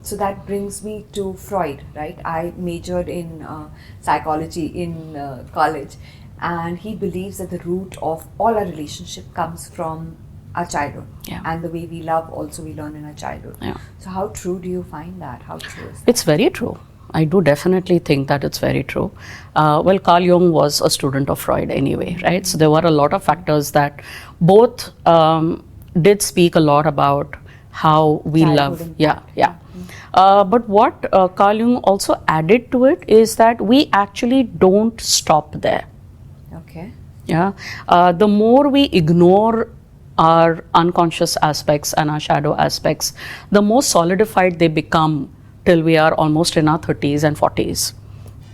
So that brings me to Freud, right? I majored in psychology in college, and he believes that the root of all our relationship comes from our childhood. Yeah. And the way we love also we learn in our childhood. Yeah. So how true do you find that? How true is that? It's very true. I do definitely think that it's very true. Well, Carl Jung was a student of Freud anyway, right? So there were a lot of factors that both did speak a lot about how we Childhood love. impact. Yeah. But what Carl Jung also added to it is that we actually don't stop there. Okay. Yeah. The more we ignore our unconscious aspects and our shadow aspects, the more solidified they become till we are almost in our 30s and 40s.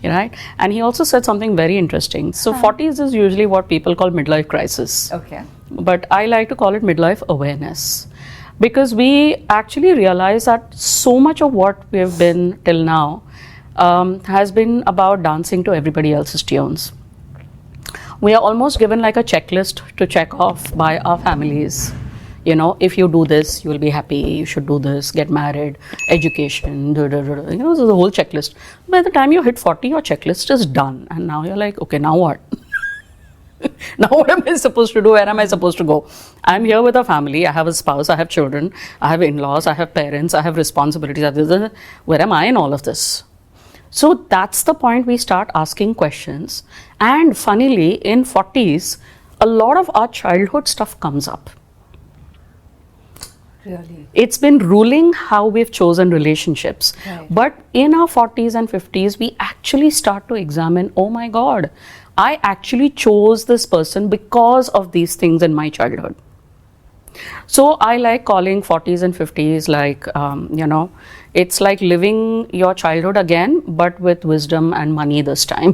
Right? And he also said something very interesting. So 40s is usually what people call midlife crisis. Okay. But I like to call it midlife awareness. Because we actually realize that so much of what we've been till now has been about dancing to everybody else's tunes. We are almost given like a checklist to check off by our families. You know, if you do this, you will be happy, you should do this, get married, education, you know, so the whole checklist. By the time you hit 40, your checklist is done. And now you're like, okay, now what? Now what am I supposed to do? Where am I supposed to go? I'm here with a family, I have a spouse, I have children, I have in-laws, I have parents, I have responsibilities. Where am I in all of this? So that's the point we start asking questions. And funnily, in 40s, a lot of our childhood stuff comes up. Really? It's been ruling how we've chosen relationships. Right. But in our 40s and 50s, we actually start to examine, oh my God, I actually chose this person because of these things in my childhood. So I like calling 40s and 50s like, you know, it's like living your childhood again, but with wisdom and money this time.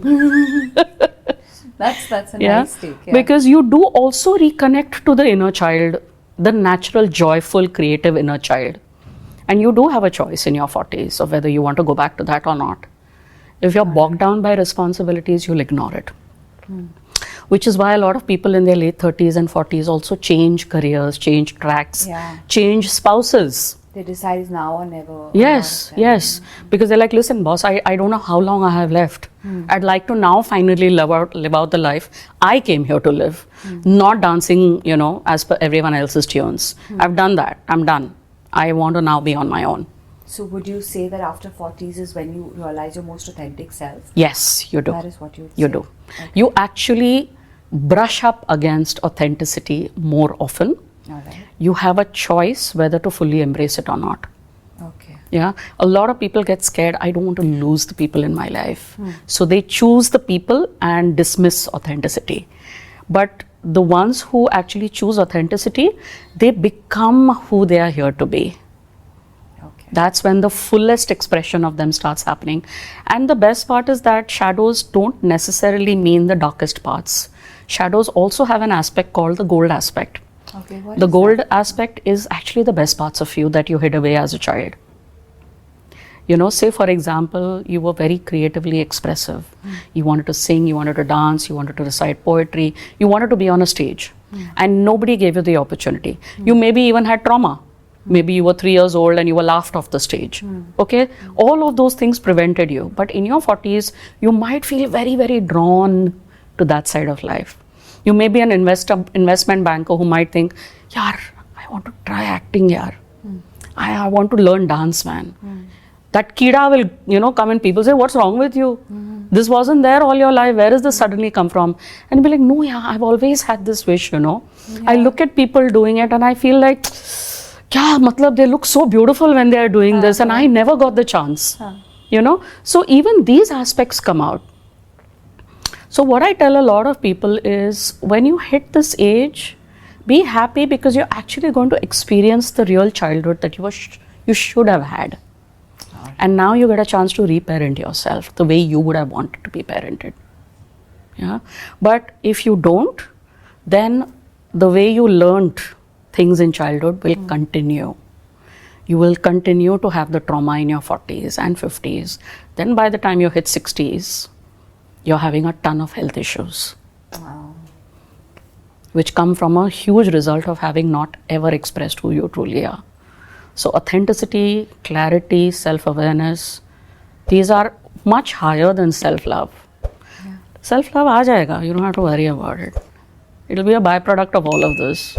That's a nice take. Yeah. Because you do also reconnect to the inner child, the natural, joyful, creative inner child. And you do have a choice in your 40s of whether you want to go back to that or not. If you're bogged down by responsibilities, you'll ignore it. Which is why a lot of people in their late 30s and 40s also change careers, change tracks, change spouses. They decide now or never. Yes, yes. Because they're like, listen, boss, I don't know how long I have left. I'd like to now finally live out the life I came here to live. Not dancing, you know, as per everyone else's tunes. I've done that. I'm done. I want to now be on my own. So would you say that after 40s is when you realize your most authentic self? Yes, you do. That is what you would You say. do. Okay. You actually brush up against authenticity more often. All right. You have a choice whether to fully embrace it or not. Okay. Yeah, a lot of people get scared. I don't want to lose the people in my life. So they choose the people and dismiss authenticity. But the ones who actually choose authenticity, they become who they are here to be. Okay. That's when the fullest expression of them starts happening. And the best part is that shadows don't necessarily mean the darkest parts. Shadows also have an aspect called the gold aspect. Okay. What The is gold that? aspect is actually the best parts of you that you hid away as a child. You know, say for example, you were very creatively expressive. You wanted to sing, you wanted to dance, you wanted to recite poetry, you wanted to be on a stage. And nobody gave you the opportunity. You maybe even had trauma. Maybe you were 3 years old and you were laughed off the stage. Okay? All of those things prevented you. But in your 40s, you might feel very, very drawn to that side of life. You may be an investment banker who might think, yaar, I want to try acting, yaar. I want to learn dance, man. That kida will, you know, come and people say, what's wrong with you? This wasn't there all your life. Where does this suddenly come from? And you'll be like, no, yeah, I've always had this wish, you know. I look at people doing it and I feel like, yeah, matlab, they look so beautiful when they are doing this and I never got the chance, you know. So even these aspects come out. So what I tell a lot of people is when you hit this age, be happy because you're actually going to experience the real childhood that you should have had. And now you get a chance to reparent yourself the way you would have wanted to be parented. Yeah. But if you don't, then the way you learned things in childhood will continue. You will continue to have the trauma in your 40s and 50s. Then by the time you hit 60s, you're having a ton of health issues. Wow. Which come from a huge result of having not ever expressed who you truly are. So authenticity, clarity, self-awareness, these are much higher than self-love. Yeah. Self-love aa jayega, you don't have to worry about it. It'll be a byproduct of all of this.